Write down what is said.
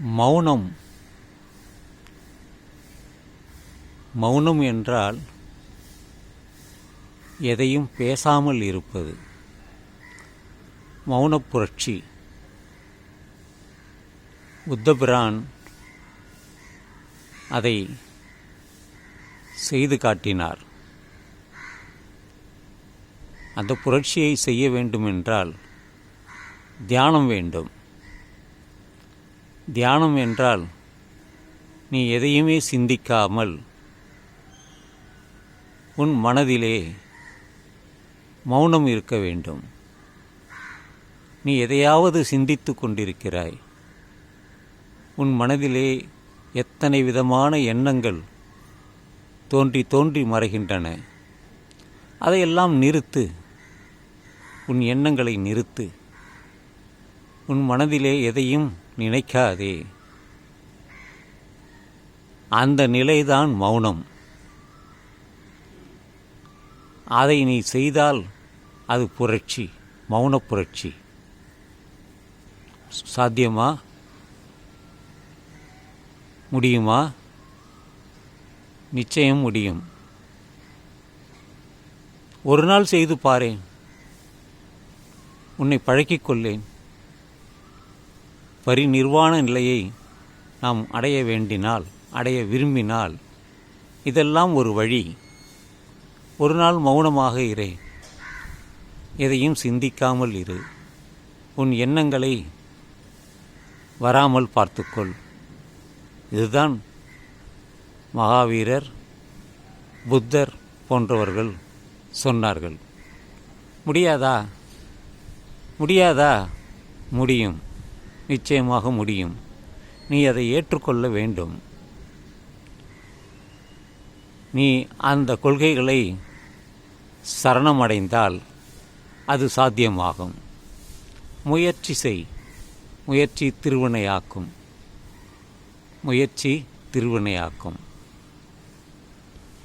மௌனம். மௌனம் என்றால் எதையும் பேசாமல் இருப்பது. மௌனப் புரட்சி. புத்தபிரான் அதை செய்து காட்டினார். அந்த புரட்சியை செய்ய வேண்டுமென்றால் தியானம் வேண்டும். தியானம் என்றால் நீ எதையுமே சிந்திக்காமல் உன் மனதிலே மௌனம் இருக்க வேண்டும். நீ எதையாவது சிந்தித்து கொண்டிருக்கிறாய். உன் மனதிலே எத்தனை விதமான எண்ணங்கள் தோன்றி தோன்றி மறைகின்றன. அதையெல்லாம் நிறுத்து. உன் எண்ணங்களை நிறுத்து. உன் மனதிலே எதையும் நினைக்காதே. அந்த நிலைதான் மௌனம். அதை நீ செய்தால் அது புரட்சி, மௌன புரட்சி. சாத்தியமா? முடியுமா? நிச்சயம் முடியும். ஒரு நாள் செய்து பாரேன். உன்னை பழக்கிக் கொள்ளேன். பரிநிர்வாண நிலையை நாம் அடைய வேண்டினால், அடைய விரும்பினால் இதெல்லாம் ஒரு வழி. ஒரு நாள் மௌனமாக இரு. எதையும் சிந்திக்காமல் இரு. உன் எண்ணங்களை வராமல் பார்த்துக்கொள். இதுதான் மகாவீரர், புத்தர் போன்றவர்கள் சொன்னார்கள். முடியாதா? முடியாதா? முடியும். நிச்சயமாக முடியும். நீ அதை ஏற்றுக்கொள்ள வேண்டும். நீ அந்த கொள்கைகளை சரணமடைந்தால் அது சாத்தியமாகும். முயற்சி செய். முயற்சி திருவினையாக்கும். முயற்சி திருவினையாக்கும்.